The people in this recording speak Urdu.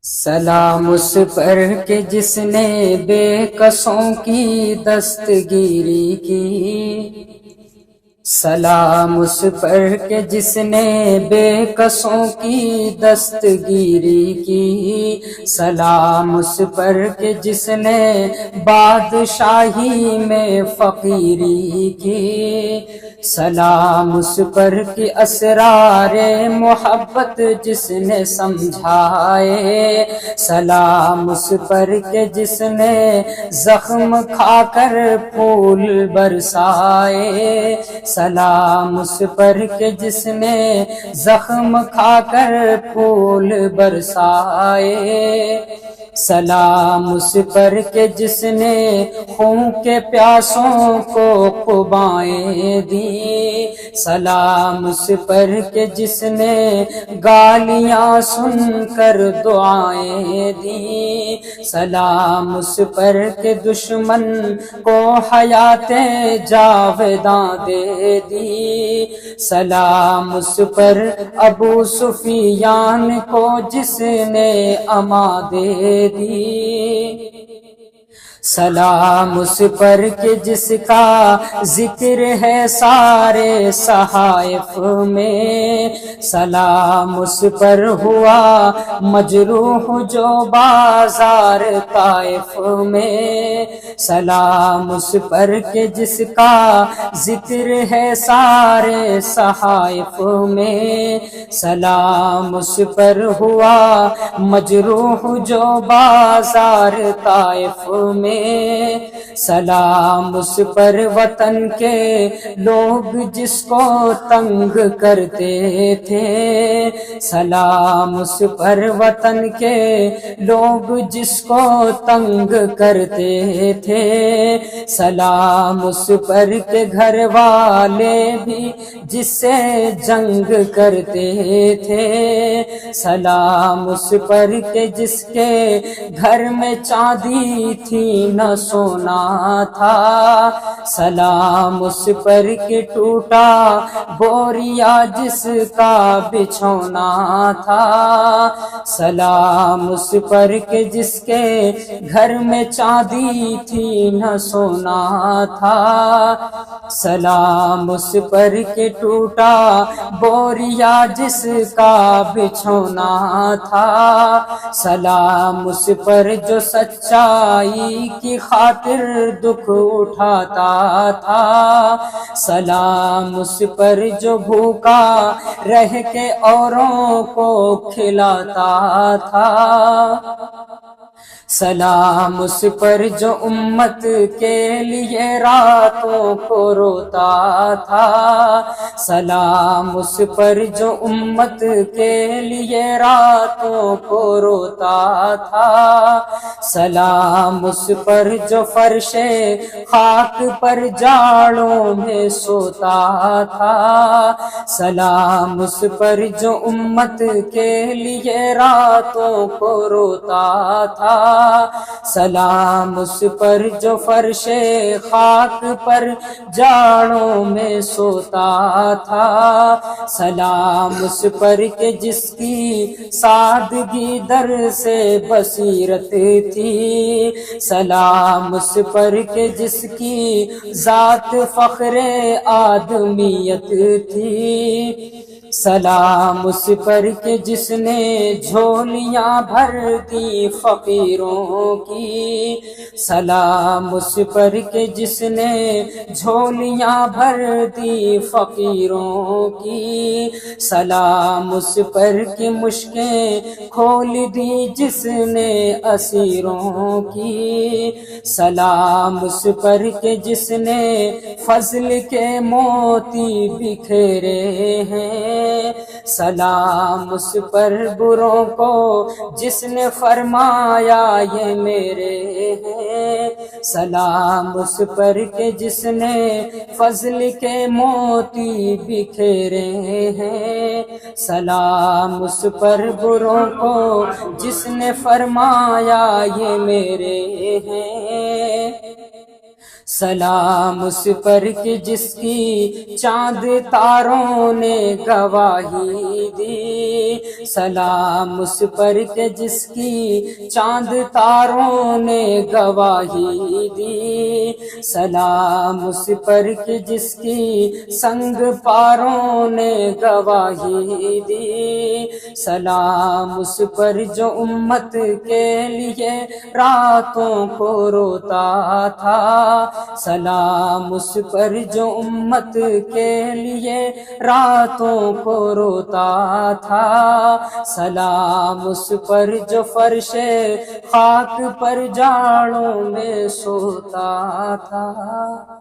سلام اس پر کہ جس نے بے کسوں کی دستگیری کی، سلام اس پر کہ جس نے بے کسوں کی دستگیری کی، سلام اس پر کہ جس نے بادشاہی میں فقیری کی، سلام اس پر کہ اسرار محبت جس نے سمجھائے، سلام اس پر کہ جس نے زخم کھا کر پھول برسائے، سلام اس پر کہ جس نے زخم کھا کر پھول برسائے، سلام اس پر کہ جس نے خون کے پیاسوں کو قبائیں دی، سلام اس پر کہ جس نے گالیاں سن کر دعائیں دی، سلام اس پر کہ دشمن کو حیات جاوداں دے دی، سلام اس پر ابو سفیان کو جس نے اما دے دی، سلام اس پر کہ جس کا ذکر ہے سارے صحائف میں، سلام اس پر ہوا مجروح جو بازار طائف میں، سلام اس پر کہ جس کا ذکر ہے سارے صحائف میں، سلام اس پر ہوا مجروح جو بازار طائف میں، سلام اس پر وطن کے لوگ جس کو تنگ کرتے تھے، سلام اس پر وطن کے لوگ جس کو تنگ کرتے تھے، سلام اس پر کہ گھر والے بھی جس سے جنگ کرتے تھے، سلام اس پر کہ جس کے گھر میں چاندی تھی نہ سونا تھا، سلام اس پر کہ ٹوٹا بوریا جس کا بچھونا تھا، سلام اس پر کہ جس کے گھر میں چاندی تھی نہ سونا تھا، سلام اس پر کہ ٹوٹا بوریا جس کا بچھونا تھا، سلام اس پر جو سچائی کی خاطر دکھ اٹھاتا تھا، سلام اس پر جو بھوکا رہ کے اوروں کو کھلاتا تھا، سلام اس پر جو امت کے لیے راتوں کو روتا تھا، سلام اس پر جو امت کے لیے راتوں کو روتا تھا، سلام اس پر جو فرش خاک پر جاڑوں میں سوتا تھا، سلام اس پر جو امت کے لیے راتوں کو روتا تھا، سلام اس پر جو فرش خاک پر جاڑوں میں سوتا تھا، سلام اس پر کہ جس کی سادگی در سے بصیرت تھی، سلام اس پر کہ جس کی ذات فخر آدمیت تھی، سلام اس پر کہ جس نے جھولیاں بھر دی فقیروں کی، سلام اس پر کہ جس نے جھولیاں بھر دی فقیروں کی، سلام اس پر کہ مشکیں کھول دی جس نے اسیروں کی، سلام اس پر کہ جس نے فضل کے موتی بکھیرے ہیں، سلام اس پر بروں کو جس نے فرمایا یہ میرے ہیں، سلام اس پر کہ جس نے فضل کے موتی بکھیرے ہیں، سلام اس پر بروں کو جس نے فرمایا یہ میرے ہیں، سلام اس پر کہ جس کی چاند تاروں نے گواہی دی، سلام اس پر کہ جس کی چاند تاروں نے گواہی دی، سلام اس پر کہ جس کی سنگ پاروں نے گواہی دی، سلام اس پر جو امت کے لیے راتوں کو روتا تھا، سلام اس پر جو امت کے لیے راتوں کو روتا تھا، سلام اس پر جو فرش خاک پر جاڑوں میں سوتا تھا۔